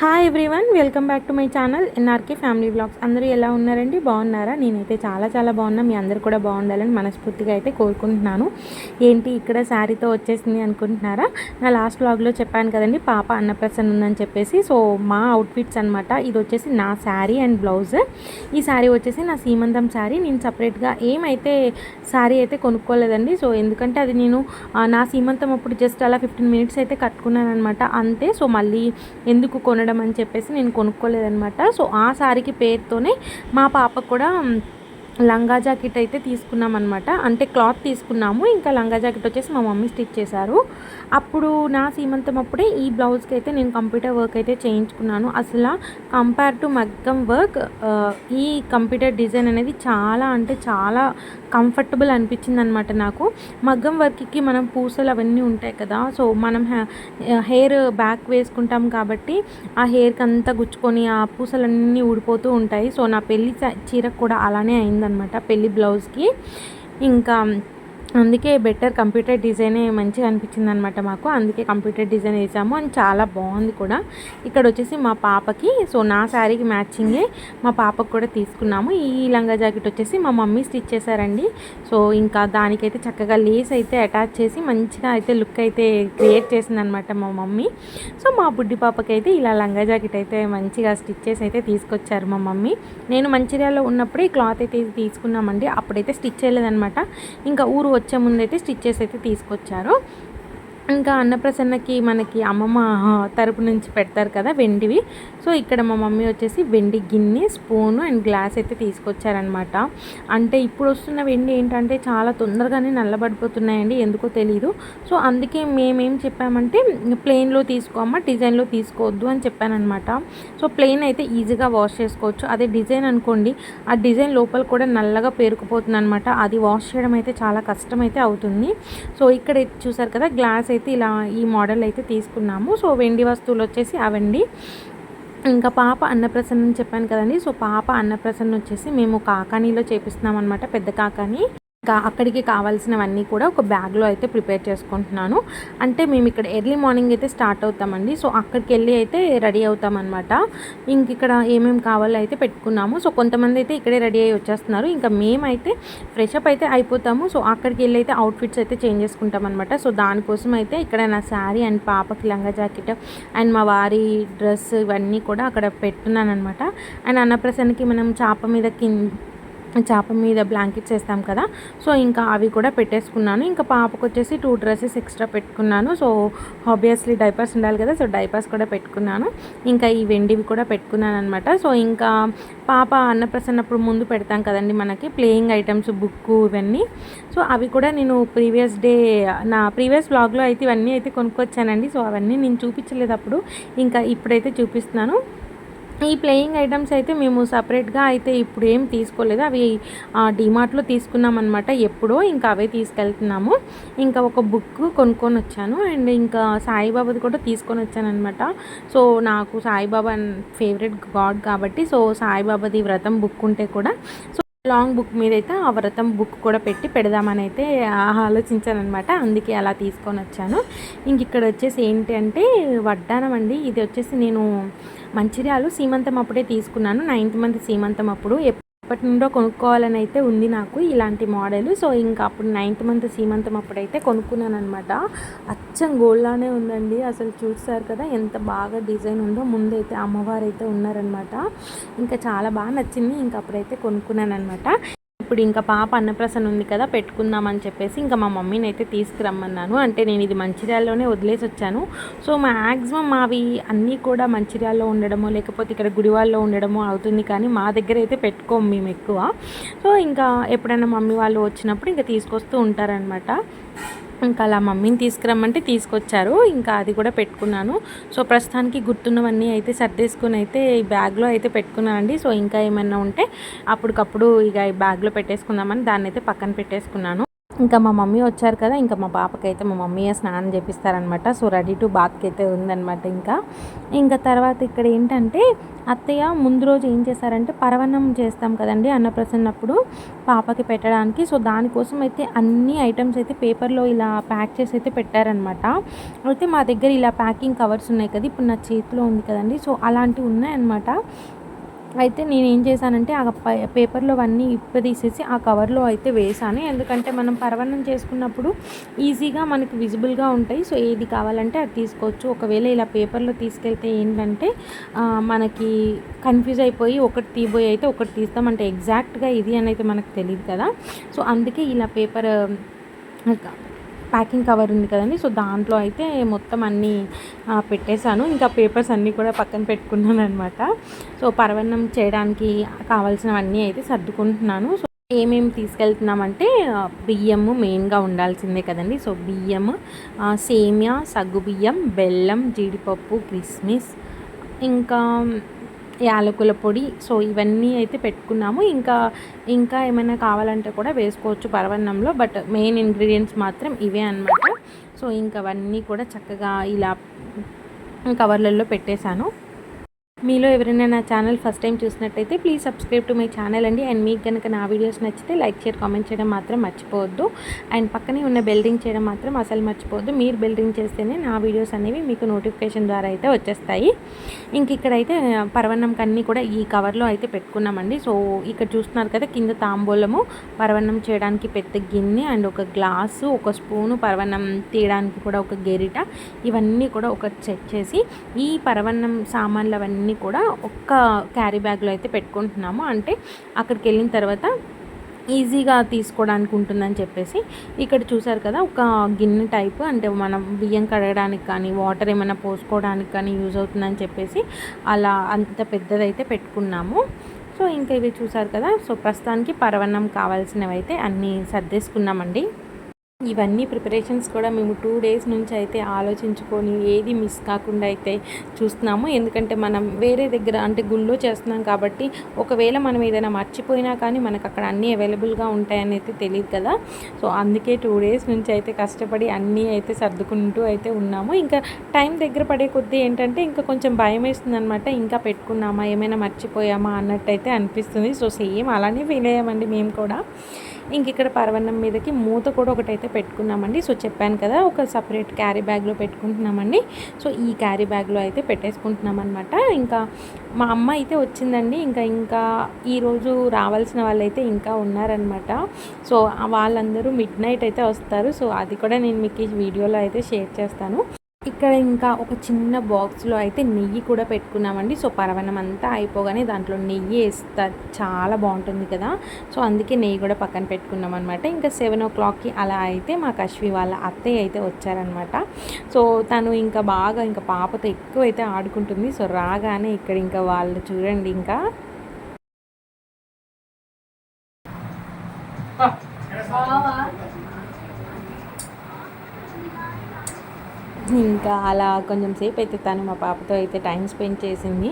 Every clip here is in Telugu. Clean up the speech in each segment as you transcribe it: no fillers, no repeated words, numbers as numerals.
Hi everyone, welcome back to my channel NRK family vlogs. అందరూ ఎలా ఉన్నారండి? బాగున్నారా? నేనైతే చాలా బాగున్నా. మీ అందరూ కూడా బాగుండాలని మనస్ఫూర్తిగా అయితే కోరుకుంటున్నాను. ఏంటి ఇక్కడ శారీతో వచ్చేసింది అనుకుంటున్నారా? నా లాస్ట్ వ్లాగ్లో చెప్పాను కదండి, పాప అన్నప్రసన్న ఉందని చెప్పేసి. సో మా అవుట్ఫిట్స్ అనమాట. ఇది వచ్చేసి నా శారీ అండ్ బ్లౌజ్. ఈ శారీ వచ్చేసి నా సీమంతం శారీ. నేను సపరేట్గా ఏమైతే శారీ అయితే కొనుక్కోలేదండి. సో ఎందుకంటే అది నేను నా సీమంతం అప్పుడు జస్ట్ అలా 15 మినిట్స్ అయితే కట్టుకున్నాను అనమాట, అంతే. సో మళ్ళీ ఎందుకు కొనడం అని చెప్పేసి నేను కొనుక్కోలేదనమాట. సో ఆ శారీకి పేరుతోనే మా పాప కూడా లంగా జాకెట్ అయితే తీసుకున్నాం అనమాట. అంటే క్లాత్ తీసుకున్నాము, ఇంకా లంగా జాకెట్ వచ్చేసి మా మమ్మీ స్టిచ్ చేశారు. అప్పుడు నా సీమంతం అప్పుడే ఈ బ్లౌజ్కి అయితే నేను కంప్యూటర్ వర్క్ అయితే చేయించుకున్నాను. అసలు కంపేర్ టు మగ్గం వర్క్ ఈ కంప్యూటర్ డిజైన్ అనేది చాలా అంటే చాలా కంఫర్టబుల్ అనిపించింది అనమాట నాకు. మగ్గం వర్క్కి మనం పూసలు అవన్నీ ఉంటాయి కదా, సో మనం హెయిర్ బ్యాక్ వేసుకుంటాం కాబట్టి ఆ హెయిర్కి అంతా గుచ్చుకొని ఆ పూసలన్నీ ఊడిపోతూ ఉంటాయి. సో నా పెళ్లి చీరకు కూడా అలానే అయిందనమాట, పెళ్లి బ్లౌజ్కి. ఇంకా అందుకే బెటర్ కంప్యూటర్ డిజైనే మంచిగా అనిపించింది అనమాట మాకు. అందుకే కంప్యూటర్ డిజైన్ వేసాము, అని చాలా బాగుంది కూడా. ఇక్కడ వచ్చేసి మా పాపకి, సో నా శారీకి మ్యాచింగే మా పాపకు కూడా తీసుకున్నాము. ఈ లంగా జాకెట్ వచ్చేసి మా మమ్మీ స్టిచ్ చేశారండి. సో ఇంకా దానికైతే చక్కగా లేస్ అయితే అటాచ్ చేసి మంచిగా అయితే లుక్ అయితే క్రియేట్ చేసిందనమాట మా మమ్మీ. సో మా బుడ్డి పాపకి అయితే ఇలా లంగా జాకెట్ అయితే మంచిగా స్టిచ్ చేసి అయితే తీసుకొచ్చారు మా మమ్మీ. నేను మంచిర్యాలలో ఉన్నప్పుడే ఈ క్లాత్ అయితే తీసుకున్నామండి. అప్పుడైతే స్టిచ్ చేయలేదనమాట, ఇంకా ఊరు వచ్చే ముందైతే స్టిచ్చెస్ అయితే తీసుకొచ్చారు. ఇంకా అన్నప్రసన్నకి మనకి అమ్మమ్మ తరపు నుంచి పెడతారు కదా వెండివి. సో ఇక్కడ మా మమ్మీ వచ్చేసి వెండి గిన్నె, స్పూను అండ్ గ్లాస్ అయితే తీసుకొచ్చారనమాట. అంటే ఇప్పుడు వస్తున్న వెండి ఏంటంటే చాలా తొందరగానే నల్లబడిపోతున్నాయండి, ఎందుకో తెలీదు. సో అందుకే మేమేం చెప్పామంటే ప్లెయిన్లో తీసుకోమ్మా, డిజైన్లో తీసుకోవద్దు అని చెప్పానమాట. సో ప్లెయిన్ అయితే ఈజీగా వాష్ చేసుకోవచ్చు. అదే డిజైన్ అనుకోండి, ఆ డిజైన్ లోపల కూడా నల్లగా పేరుకుపోతుంది అనమాట. అది వాష్ చేయడం అయితే చాలా కష్టం అయితే అవుతుంది. సో ఇక్కడ చూసారు కదా, గ్లాస్ అయితే ఇలా ఈ మోడల్ అయితే తీసుకున్నాము. సో వెండి వస్తువులు వచ్చేసి అవండి. ఇంకా పాప అన్నప్రసన్న అని చెప్పాను కదండి. సో పాప అన్నప్రసన్న వచ్చేసి మేము కాకానీలో చేపిస్తున్నాం అనమాట, పెద్ద కాకానీ. అక్కడికి కావాల్సినవన్నీ కూడా ఒక బ్యాగ్లో అయితే ప్రిపేర్ చేసుకుంటున్నాను. అంటే మేము ఇక్కడ ఎర్లీ మార్నింగ్ అయితే స్టార్ట్ అవుతామండి. సో అక్కడికి వెళ్ళి అయితే రెడీ అవుతామన్నమాట. ఇంక ఇక్కడ ఏమేమి కావాలో అయితే పెట్టుకున్నాము. సో కొంతమంది అయితే ఇక్కడే రెడీ అయ్యి వచ్చేస్తున్నారు. ఇంకా మేమైతే ఫ్రెషప్ అయితే అయిపోతాము. సో అక్కడికి వెళ్ళి అయితే అవుట్ఫిట్స్ అయితే చేంజ్ చేసుకుంటాం అనమాట. సో దానికోసం అయితే ఇక్కడ నా శారీ అండ్ పాపకి లంగా జాకెట్ అండ్ మా వారి డ్రెస్ ఇవన్నీ కూడా అక్కడ పెట్టున్నాను అనమాట. అండ్ అన్నప్రసన్నకి మనం చాప మీద బ్లాంకెట్స్ వేస్తాం కదా, సో ఇంకా అవి కూడా పెట్టేసుకున్నాను. ఇంకా పాపకు వచ్చేసి 2 డ్రెస్సెస్ ఎక్స్ట్రా పెట్టుకున్నాను. సో ఆబ్వియస్లీ డైపర్స్ ఉండాలి కదా, సో డైపర్స్ కూడా పెట్టుకున్నాను. ఇంకా ఈ వెండివి కూడా పెట్టుకున్నాను అనమాట. సో ఇంకా పాప అన్నప్రసన్నప్పుడు ముందు పెడతాం కదండి మనకి ప్లేయింగ్ ఐటమ్స్, బుక్కు ఇవన్నీ. సో అవి కూడా నేను నా ప్రీవియస్ వ్లాగ్లో అయితే ఇవన్నీ అయితే కొనుక్కొచ్చానండి. సో అవన్నీ నేను చూపించలేదు అప్పుడు, ఇంకా ఇప్పుడైతే చూపిస్తున్నాను. ఈ ప్లేయింగ్ ఐటమ్స్ అయితే మేము సపరేట్గా అయితే ఇప్పుడు ఏం తీసుకోలేదు, అవి డిమార్ట్లో తీసుకున్నాం అనమాట ఎప్పుడో. ఇంకా అవే తీసుకెళ్తున్నాము. ఇంకా ఒక బుక్ కొనుక్కొని వచ్చాను, అండ్ ఇంకా సాయిబాబాది కూడా తీసుకొని వచ్చాను అనమాట. సో నాకు సాయిబాబా ఫేవరెట్ గాడ్ కాబట్టి, సో సాయిబాబాది వ్రతం బుక్ ఉంటే కూడా సో లాంగ్ బుక్ మీద అయితే ఆ వ్రతం బుక్ కూడా పెడదామని అయితే ఆలోచించాను అనమాట. అందుకే అలా తీసుకొని వచ్చాను. ఇంక ఇక్కడ వచ్చేసి ఏంటి అంటే వడ్డానం అండి. ఇది వచ్చేసి నేను మంచిర్యాలు సీమంతం అప్పుడే తీసుకున్నాను, 9th మంత్ సీమంతం అప్పుడు. ఎప్పటి నుండో కొనుక్కోవాలని అయితే ఉంది నాకు ఇలాంటి మోడల్. సో ఇంకా అప్పుడు 9th మంత్ సీమంతం అప్పుడైతే కొనుక్కున్నాను అనమాట. అచ్చం గోల్డ్లానే ఉందండి. అసలు చూసారు కదా ఎంత బాగా డిజైన్ ఉందో. ముందైతే అమ్మవారు అయితే ఉన్నారనమాట. ఇంకా చాలా బాగా నచ్చింది. ఇంకా అప్పుడైతే కొనుక్కున్నాను అనమాట. ఇప్పుడు ఇంకా పాప అన్నప్రసన్న ఉంది కదా, పెట్టుకుందామని చెప్పేసి ఇంకా మా మమ్మీని అయితే తీసుకురమ్మన్నాను. అంటే నేను ఇది మంచిర్యాలలోనే వదిలేసి వచ్చాను. సో మ్యాక్సిమం అవి అన్నీ కూడా మంచిర్యాలలో ఉండడమో లేకపోతే ఇక్కడ గుడివాళ్ళలో ఉండడమో అవుతుంది, కానీ మా దగ్గర అయితే పెట్టుకోము మేము ఎక్కువ. సో ఇంకా ఎప్పుడైనా మమ్మీ వాళ్ళు వచ్చినప్పుడు ఇంకా తీసుకొస్తూ ఉంటారనమాట. ఇంకా అలా మమ్మీని తీసుకురమ్మంటే తీసుకొచ్చారు. ఇంకా అది కూడా పెట్టుకున్నాను. సో ప్రస్తుతానికి గుర్తున్నవన్నీ అయితే సర్దేసుకుని అయితే ఈ బ్యాగ్లో అయితే పెట్టుకున్నానండి. సో ఇంకా ఏమైనా ఉంటే అప్పటికప్పుడు ఇక ఈ బ్యాగ్లో పెట్టేసుకుందామని దాన్ని అయితే పక్కన పెట్టేసుకున్నాను. ఇంకా మా మమ్మీ వచ్చారు కదా, ఇంకా మా పాపకైతే మా మమ్మీయే స్నానం చేపిస్తారనమాట. సో రెడీ టు బాత్కి అయితే ఉందనమాట. ఇంకా తర్వాత ఇక్కడ ఏంటంటే అత్తయ్య ముందు రోజు ఏం చేశారంటే పరవన్నం చేస్తాం కదండి అన్నప్రసన్నప్పుడు పాపకి పెట్టడానికి. సో దానికోసం అయితే అన్ని ఐటమ్స్ అయితే పేపర్లో ఇలా ప్యాక్ చేసి అయితే పెట్టారనమాట. అయితే మా దగ్గర ఇలా ప్యాకింగ్ కవర్స్ ఉన్నాయి కదా, ఇప్పుడు నా చేతిలో ఉంది కదండి, సో అలాంటివి ఉన్నాయన్నమాట. అయితే నేను ఏం చేశానంటే ఆ పేపర్లో అవన్నీ ఇప్పదీసేసి ఆ కవర్లో అయితే వేసాను. ఎందుకంటే మనం పరవన్నం చేసుకున్నప్పుడు ఈజీగా మనకి విజిబుల్గా ఉంటాయి. సో ఏది కావాలంటే అది తీసుకోవచ్చు. ఒకవేళ ఇలా పేపర్లో తీసుకెళ్తే ఏంటంటే మనకి కన్ఫ్యూజ్ అయిపోయి ఒకటి తీయబోయి అయితే ఒకటి తీస్తాం, అంటే ఎగ్జాక్ట్గా ఇది అని అయితే మనకు తెలియదు కదా. సో అందుకే ఇలా పేపర్ ప్యాకింగ్ కవర్ ఉంది కదండి, సో దాంట్లో అయితే మొత్తం అన్నీ పెట్టేశాను. ఇంకా పేపర్స్ అన్నీ కూడా పక్కన పెట్టుకున్నాను అనమాట. సో పరవన్నం చేయడానికి కావాల్సినవన్నీ అయితే సర్దుకుంటున్నాను. సో ఏమేమి తీసుకెళ్తున్నామంటే బియ్యము మెయిన్గా ఉండాల్సిందే కదండి. సో బియ్యము, సేమియా, సగ్గుబియ్యం, బెల్లం, జీడిపప్పు, కిస్మిస్, ఇంకా యాలకుల పొడి. సో ఇవన్నీ అయితే పెట్టుకున్నాము. ఇంకా ఏమైనా కావాలంటే కూడా వేసుకోవచ్చు పరవన్నంలో, బట్ మెయిన్ ఇంగ్రీడియంట్స్ మాత్రం ఇవే అన్నమాట. సో ఇంకా అవన్నీ కూడా చక్కగా ఇలా కవర్లలో పెట్టేశాను. మీలో ఎవరైనా నా ఛానల్ ఫస్ట్ టైం చూసినట్టయితే please subscribe to my channel అండి. అండ్ మీకు కనుక నా వీడియోస్ నచ్చితే లైక్, షేర్, కామెంట్ చేయడం మాత్రం మర్చిపోవద్దు. అండ్ పక్కనే ఉన్న బెల్ రింగ్ చేయడం మాత్రం అసలు మర్చిపోవద్దు. మీరు బెల్ రింగ్ చేస్తేనే నా వీడియోస్ అనేవి మీకు నోటిఫికేషన్ ద్వారా అయితే వచ్చేస్తాయి. ఇక్కడైతే పరవన్నంకి అన్నీ కూడా ఈ కవర్లో అయితే పెట్టుకున్నామండి. సో ఇక్కడ చూస్తున్నారు కదా, కింద తాంబూలము, పరవన్నం చేయడానికి పెద్ద గిన్నె అండ్ ఒక గ్లాసు, ఒక స్పూను, పరవన్నం తీయడానికి కూడా ఒక గెరిట, ఇవన్నీ కూడా ఒక సెట్ చేసి ఈ పరవన్నం సామాన్లు అవన్నీ కూడా ఒక్క క్యారీ బ్యాగ్లో అయితే పెట్టుకుంటున్నాము. అంటే అక్కడికి వెళ్ళిన తర్వాత ఈజీగా తీసుకోవడానికి ఉంటుందని చెప్పేసి. ఇక్కడ చూసారు కదా, ఒక గిన్నె టైపు, అంటే మనం బియ్యం కడగడానికి కానీ వాటర్ ఏమైనా పోసుకోవడానికి కానీ యూజ్ అవుతుందని చెప్పేసి అలా అంత పెద్దదైతే పెట్టుకున్నాము. సో ఇంకా ఇవి చూసారు కదా. సో ప్రస్తుతానికి పరవన్నం కావాల్సినవి అయితే అన్నీ సర్దేసుకున్నామండి. ఇవన్నీ ప్రిపరేషన్స్ కూడా మేము 2 డేస్ నుంచి అయితే ఆలోచించుకొని ఏది మిస్ కాకుండా అయితే చూస్తున్నాము. ఎందుకంటే మనం వేరే దగ్గర అంటే గుళ్ళో చేస్తున్నాం కాబట్టి ఒకవేళ మనం ఏదైనా మర్చిపోయినా కానీ మనకు అక్కడ అన్నీ అవైలబుల్గా ఉంటాయని అయితే తెలియదు కదా. సో అందుకే 2 డేస్ నుంచి అయితే కష్టపడి అన్నీ అయితే సర్దుకుంటూ అయితే ఉన్నాము. ఇంకా టైం దగ్గర పడే కొద్దీ ఏంటంటే ఇంకా కొంచెం భయం వేస్తుంది అనమాట. ఇంకా పెట్టుకున్నామా, ఏమైనా మర్చిపోయామా అన్నట్టయితే అనిపిస్తుంది. సో సేమ్ అలానే ఫీల్ అయ్యామండి మేము కూడా. ఇక్కడ పరవన్నం మీదకి మూత కూడా ఒకటైతే పెట్టుకున్నామండి. సో చెప్పాను కదా, ఒక సపరేట్ క్యారీ బ్యాగ్లో పెట్టుకుంటున్నామండి. సో ఈ క్యారీ బ్యాగ్లో అయితే పెట్టేసుకుంటున్నాం అనమాట. ఇంకా మా అమ్మ అయితే వచ్చిందండి. ఇంకా ఈరోజు రావాల్సిన వాళ్ళైతే ఇంకా ఉన్నారనమాట. సో వాళ్ళందరూ మిడ్ నైట్ అయితే వస్తారు. సో అది కూడా నేను మీకు ఈ వీడియోలో అయితే షేర్ చేస్తాను. ఇక్కడ ఇంకా ఒక చిన్న బాక్స్లో అయితే నెయ్యి కూడా పెట్టుకున్నామండి. సో పరవన్నం అంతా అయిపోగానే దాంట్లో నెయ్యి వేస్తారు, చాలా బాగుంటుంది కదా. సో అందుకే నెయ్యి కూడా పక్కన పెట్టుకున్నాం అనమాట. ఇంకా 7 o'clockకి అలా అయితే మా కశ్వి వాళ్ళ అత్తయ్య అయితే వచ్చారనమాట. సో తను ఇంకా బాగా ఇంకా పాపతో ఎక్కువ అయితే ఆడుకుంటుంది. సో రాగానే ఇక్కడ ఇంకా వాళ్ళు చూడండి, ఇంకా ఇంకా అలా కొంచెం సేపు అయితే తను మా పాపతో అయితే టైం స్పెండ్ చేసింది.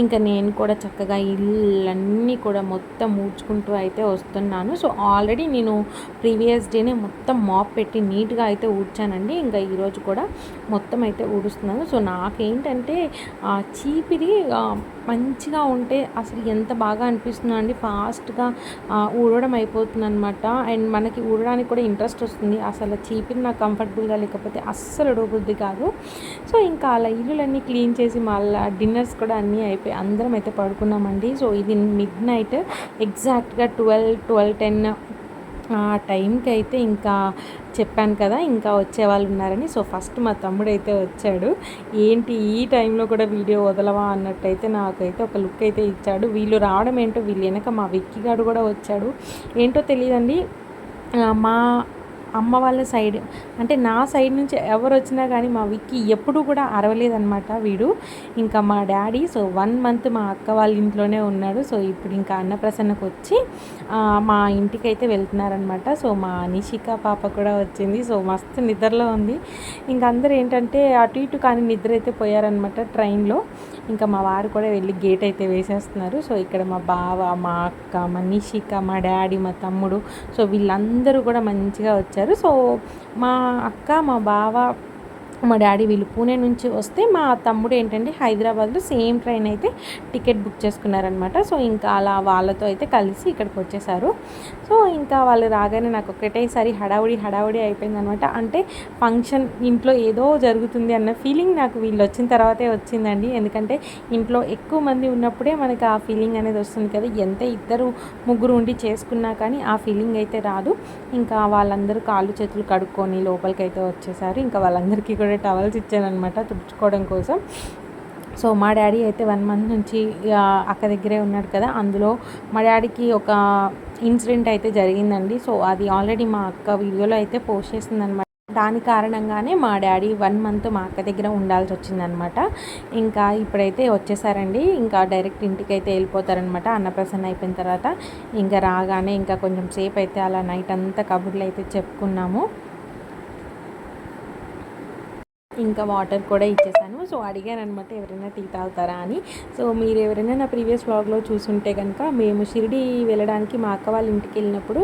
ఇంకా నేను కూడా చక్కగా ఇళ్ళన్నీ కూడా మొత్తం ఊడ్చుకుంటూ అయితే వస్తున్నాను. సో ఆల్రెడీ నేను ప్రీవియస్ డేనే మొత్తం మాప్ పెట్టి నీట్గా అయితే ఊడ్చానండి. ఇంకా ఈరోజు కూడా మొత్తం అయితే ఊడుస్తున్నాను. సో నాకేంటంటే చీపిరి మంచిగా ఉంటే అసలు ఎంత బాగా అనిపిస్తుందో అండి, ఫాస్ట్గా ఊడడం అయిపోతుంది అనమాట. అండ్ మనకి ఊడడానికి కూడా ఇంట్రెస్ట్ వస్తుంది. అసలు చీపిరి నాకు కంఫర్టబుల్గా లేకపోతే అస్సలు ఉడబుద్ది కాదు. సో ఇంకా అలా ఇల్లులన్నీ క్లీన్ చేసి మళ్ళీ డిన్నర్స్ కూడా అన్నీ అయిపోయి అందరం అయితే పడుకున్నామండి. సో ఇది మిడ్ నైట్ ఎగ్జాక్ట్గా 12-10 ఆ టైంకి అయితే ఇంకా చెప్పాను కదా ఇంకా వచ్చేవాళ్ళు ఉన్నారని. సో ఫస్ట్ మా తమ్ముడు అయితే వచ్చాడు. ఏంటి ఈ టైంలో కూడా వీడియో వదలవా అన్నట్టయితే నాకైతే ఒక లుక్ అయితే ఇచ్చాడు. వీళ్ళు రావడం ఏంటో, వీళ్ళు వెనక మా విక్కిగాడు కూడా వచ్చాడు. ఏంటో తెలియదండి, మా అమ్మ వాళ్ళ సైడ్ అంటే నా సైడ్ నుంచి ఎవరు వచ్చినా కానీ మా విక్కీ ఎప్పుడు కూడా అరవలేదనమాట వీడు. ఇంకా మా డాడీ సో 1 month మా అక్క వాళ్ళ ఇంట్లోనే ఉన్నాడు. సో ఇప్పుడు ఇంకా అన్నప్రసన్నకు వచ్చి మా ఇంటికి అయితే వెళ్తున్నారనమాట. సో మా నిషిక పాప కూడా వచ్చింది. సో మస్తు నిద్రలో ఉంది. ఇంకా అందరూ ఏంటంటే అటు ఇటు కానీ నిద్ర అయితే పోయారనమాట ట్రైన్లో. ఇంకా మా వారు కూడా వెళ్ళి గేట్ అయితే వేసేస్తున్నారు. సో ఇక్కడ మా బావ, మా అక్క, మా నిషిక, మా డాడీ, మా తమ్ముడు, సో వీళ్ళందరూ కూడా మంచిగా వచ్చారు. సో మా అక్క, మా బావ, మా డాడీ వీళ్ళు పూణే నుంచి వస్తే మా తమ్ముడు ఏంటంటే హైదరాబాద్లో సేమ్ ట్రైన్ అయితే టికెట్ బుక్ చేసుకున్నారనమాట. సో ఇంకా అలా వాళ్ళతో అయితే కలిసి ఇక్కడికి వచ్చేసారు. సో ఇంకా వాళ్ళు రాగానే నాకు ఒకటేసారి హడావుడి అయిపోయిందనమాట. అంటే ఫంక్షన్ ఇంట్లో ఏదో జరుగుతుంది అన్న ఫీలింగ్ నాకు వీళ్ళు వచ్చిన తర్వాతే వచ్చిందండి. ఎందుకంటే ఇంట్లో ఎక్కువ మంది ఉన్నప్పుడే మనకి ఆ ఫీలింగ్ అనేది వస్తుంది కదా. ఎంత ఇద్దరు ముగ్గురు ఉండి చేసుకున్నా కానీ ఆ ఫీలింగ్ అయితే రాదు. ఇంకా వాళ్ళందరూ కాళ్ళు చేతులు కడుక్కొని లోపలికైతే వచ్చేసారు. ఇంకా వాళ్ళందరికీ కూడా టవల్స్ ఇచ్చానమాట తుడుచుకోవడం కోసం. సో మా డాడీ అయితే 1 మంత్ నుంచి అక్క దగ్గరే ఉన్నాడు కదా. అందులో మా డాడీకి ఒక ఇన్సిడెంట్ అయితే జరిగిందండి. సో అది ఆల్రెడీ మా అక్క వీడియోలో అయితే పోస్ట్ చేసిందనమాట. దాని కారణంగానే మా డాడీ 1 మంత్ మా అక్క దగ్గర ఉండాల్సి వచ్చిందనమాట. ఇంకా ఇప్పుడైతే వచ్చేసారండి. ఇంకా డైరెక్ట్ ఇంటికి అయితే వెళ్ళిపోతారనమాట. అన్నప్రసన్న అయిపోయిన తర్వాత ఇంకా రాగానే ఇంకా కొంచెం సేపు అయితే అలా నైట్ అంతా కబుర్లు అయితే చెప్పుకున్నాము. ఇంకా వాటర్ కూడా ఇచ్చేసాను. సో అడిగాను అనమాట ఎవరైనా టీ తాగుతారా అని. సో మీరు ఎవరైనా నా ప్రీవియస్ వ్లాగ్లో చూసుంటే కనుక మేము షిరిడి వెళ్ళడానికి మా అక్క వాళ్ళ ఇంటికి వెళ్ళినప్పుడు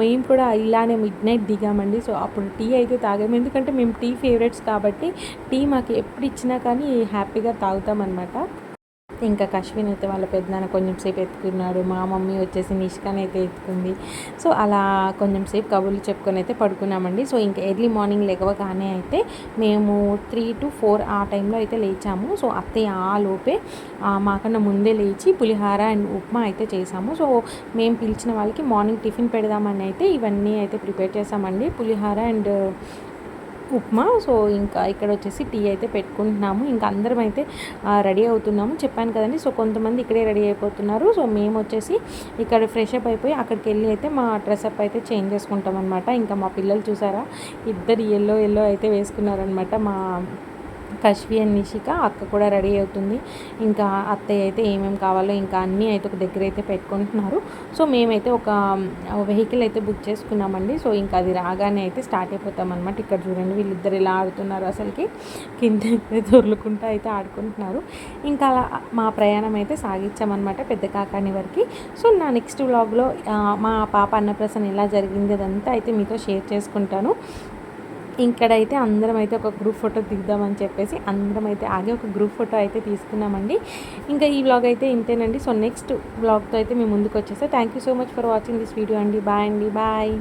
మేము కూడా ఇలానే మిడ్ నైట్ దిగామండి. సో అప్పుడు టీ అయితే తాగాము. ఎందుకంటే మేము టీ ఫేవరెట్స్ కాబట్టి టీ మాకు ఎప్పుడు ఇచ్చినా కానీ హ్యాపీగా తాగుతామన్నమాట. ఇంకా కశ్విన్ అయితే వాళ్ళ పెద్దనాన్న కొంచెం సేపు ఎత్తుకున్నాడు. మా మమ్మీ వచ్చేసి నిష్కాని అయితే ఎత్తుకుంది. సో అలా కొంచెం సేపు కబుర్లు చెప్పుకొని అయితే పడుకున్నామండి. సో ఇంకా ఎర్లీ మార్నింగ్ లేవగానే అయితే మేము 3 to 4 ఆ టైంలో అయితే లేచాము. సో అత్తయ్య ఆ లోపే మాకన్నా ముందే లేచి పులిహార అండ్ ఉప్మా అయితే చేసాము. సో మేము పిలిచిన వాళ్ళకి మార్నింగ్ టిఫిన్ పెడదామని అయితే ఇవన్నీ అయితే ప్రిపేర్ చేసామండి. పులిహార అండ్ ఉప్మా. సో ఇంకా ఇక్కడ వచ్చేసి టీ అయితే పెట్టుకుంటున్నాము. ఇంకా అందరం అయితే రెడీ అవుతున్నాము చెప్పాను కదండి. సో కొంతమంది ఇక్కడే రెడీ అయిపోతున్నారు. సో మేము వచ్చేసి ఇక్కడ ఫ్రెష్ అప్ అయిపోయి అక్కడికి వెళ్ళి అయితే మా డ్రెస్అప్ అయితే చేంజ్ చేసుకుంటాం అనమాట. ఇంకా మా పిల్లలు చూసారా, ఇద్దరు ఎల్లో అయితే వేసుకున్నారనమాట. మా కశ్వి అండ్ నిషిక అక్క కూడా రెడీ అవుతుంది. ఇంకా అత్తయ్య అయితే ఏమేమి కావాలో ఇంకా అన్నీ అయితే ఒక దగ్గర అయితే పెట్టుకుంటున్నారు. సో మేమైతే ఒక వెహికల్ అయితే బుక్ చేసుకున్నామండి. సో ఇంకా అది రాగానే అయితే స్టార్ట్ అయిపోతాం అనమాట. ఇక్కడ చూడండి వీళ్ళిద్దరు ఇలా ఆడుతున్నారు, అసలుకి కింద దొర్లుకుంటూ అయితే ఆడుకుంటున్నారు. ఇంకా అలా మా ప్రయాణం అయితే సాగించామన్నమాట పెద్ద కాకాని వరకు. సో నా నెక్స్ట్ వ్లాగ్లో మా పాప అన్నప్రసన్న ఎలా జరిగింది అదంతా అయితే మీతో షేర్ చేసుకుంటాను. ఇక్కడైతే అందరం అయితే ఒక గ్రూప్ ఫోటో దిగుదామని చెప్పేసి అందరం అయితే ఆగి ఒక గ్రూప్ ఫోటో అయితే తీసుకున్నామండి. ఇంకా ఈ వ్లాగ్ అయితే ఇంతేనండి. సో నెక్స్ట్ వ్లాగ్తో అయితే మేము ముందుకు వచ్చేస్తే thank you so much for watching this video అండి. బాయ్ అండి, బాయ్.